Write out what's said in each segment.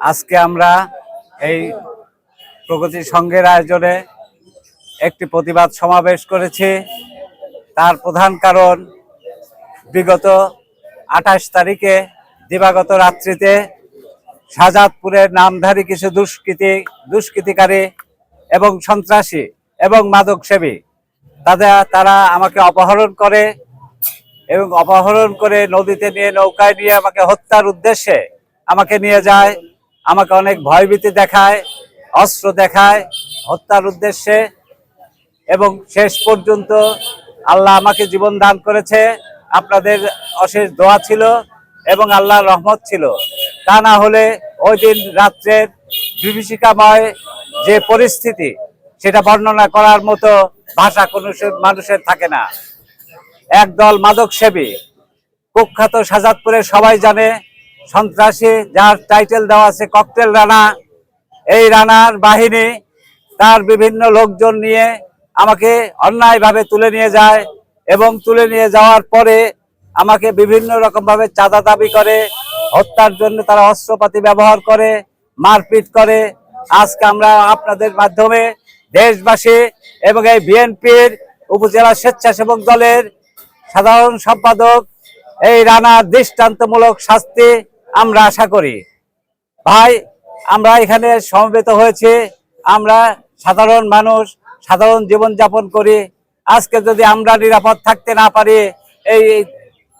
আজকে আমরা এই প্রগতি সংঘের আয়োজনে একটি প্রতিবাদ সমাবেশ করেছি। তার প্রধান কারণ বিগত 28 তারিখে দিবাগত রাত্রিতে শাহজাদপুরের নামধারী কিছু দুষ্কৃতিকারী এবং সন্ত্রাসী এবং মাদকসেবী তারা আমাকে অপহরণ করে এবং অপহরণ করে নদীতে নিয়ে নৌকায় নিয়ে আমাকে হত্যার উদ্দেশ্যে আমাকে নিয়ে যায়। আমাকে অনেক ভয়ভীতি দেখায়, অস্ত্র দেখায় হত্যার উদ্দেশ্যে, এবং শেষ পর্যন্ত আল্লাহ আমাকে জীবন দান করেছে। আপনাদের অশেষ দোয়া ছিল এবং আল্লাহর রহমত ছিল। তা না হলে ওই দিন রাত্রের বিভীষিকাময় যে পরিস্থিতি, সেটা বর্ণনা করার মতো ভাষা কোনো মানুষের থাকে না। একদল মাদকসেবী, কুখ্যাত শাহজাদপুরের সবাই জানে, সন্ত্রাসী, যার টাইটেল দেওয়া আছে ককটেল রানা। এই রানার বাহিনী তার বিভিন্ন লোকজন নিয়ে আমাকে অন্যায়ভাবে তুলে নিয়ে যায় এবং তুলে নিয়ে যাওয়ার পরে আমাকে বিভিন্ন রকমভাবে চাঁদা দাবি করে, হত্যার জন্য তারা অস্ত্রপাতি ব্যবহার করে, মারপিট করে। আজকে আমরা আপনাদের মাধ্যমে দেশবাসী এবং এই বিএনপির উপজেলা স্বেচ্ছাসেবক দলের সাধারণ সম্পাদক এই রানার দৃষ্টান্তমূলক শাস্তি আমরা আশা করি। ভাই, আমরা এখানে সমবেত হয়েছে, আমরা সাধারণ মানুষ, সাধারণ জীবনযাপন করি। আজকে যদি আমরা নিরাপদ থাকতে না পারি, এই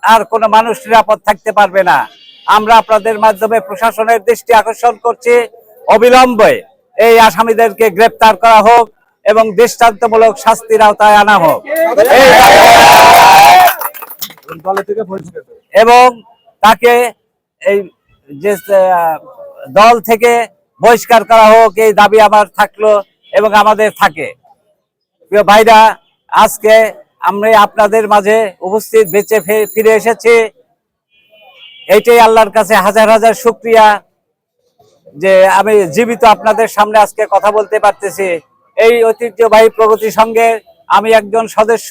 আর কোনো মানুষ নিরাপদ থাকতে পারবে না। আমরা আপনাদের মাধ্যমে প্রশাসনের দৃষ্টি আকর্ষণ করছি, অবিলম্বে এই আসামিদেরকে গ্রেপ্তার করা হোক এবং দৃষ্টান্তমূলক শাস্তির আওতায় আনা হোক এবং তাকে এই যে দল থেকে বহিষ্কার করা হোক, এই দাবি আমার থাকলো এবং আমাদের থাকে। প্রিয় ভাইরা, আজকে আমরা আপনাদের মাঝে উপস্থিত বেঁচে ফিরে এসেছি। এইটাই আল্লাহর কাছে হাজার হাজার শুকরিয়া যে আমি জীবিত আপনাদের সামনে আজকে কথা বলতে পারতেছি। এই ঐতিহ্যবাহী প্রগতি সংঘের আমি একজন সদস্য,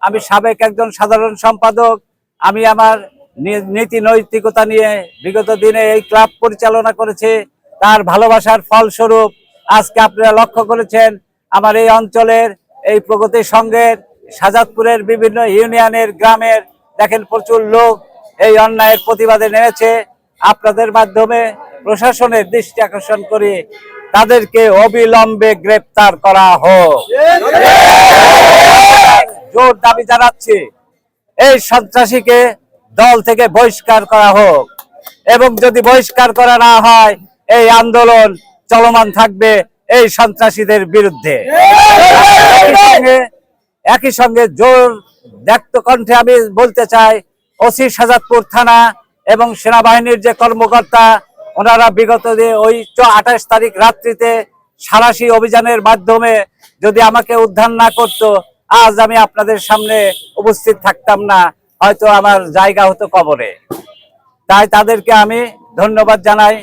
আমি সাবেক একজন সাধারণ সম্পাদক। আমি আমার নীতি নৈতিকতা নিয়ে বিগত দিনে এই ক্লাব পরিচালনা করেছি। তার ভালোবাসার ফলস্বরূপ আজকে আপনারা লক্ষ্য করেছেন আমার এই অঞ্চলের এই প্রগতি সংঘের শাহজাদপুরের বিভিন্ন ইউনিয়নের গ্রামের দেখেন প্রচুর লোক এই অন্যায়ের প্রতিবাদে নেমেছে। আপনাদের মাধ্যমে প্রশাসনের দৃষ্টি আকর্ষণ করি, তাদেরকে অবিলম্বে গ্রেপ্তার করা হোক। জোর দাবি জানাচ্ছি, এই সন্ত্রাসীকে দল থেকে বহিষ্কার করা হোক এবং যদি বহিষ্কার করা না হয়, এই আন্দোলন চলমান থাকবে এই সন্ত্রাসীদের বিরুদ্ধে। একই সঙ্গে জোর ব্যক্ত কণ্ঠে আমি বলতে চাই, ওসি শাহজাদপুর থানা এবং সেনাবাহিনীর যে কর্মকর্তা, ওনারা বিগত ওই 28 তারিখ রাত্রিতে সাঁড়াশি অভিযানের মাধ্যমে যদি আমাকে উদ্ধার না করতো, আজ আমি আপনাদের সামনে উপস্থিত থাকতাম না, হয়তো আমার জায়গা হতো কবরে। তাই তাদেরকে আমি ধন্যবাদ জানাই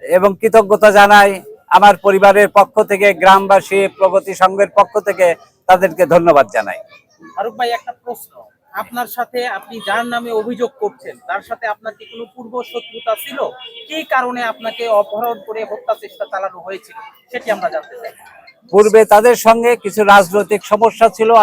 এবং কৃতজ্ঞতা জানাই। আমার পরিবারের পক্ষ থেকে, গ্রামবাসী, প্রগতি সংঘের পক্ষ থেকে তাদেরকে ধন্যবাদ জানাই। ফারুক ভাই, একটা প্রশ্ন, আপনার সাথে আপনি যার নামে অভিযোগ করছেন তার সাথে আপনার কি কোনো পূর্ব শত্রুতা ছিল? কি কারণে আপনাকে অপহরণ করে হত্যা চেষ্টা চালানো হয়েছিল সেটি আমরা জানতে চাই। পূর্বে তাদের সঙ্গে কিছু রাজনৈতিক সমস্যা ছিল।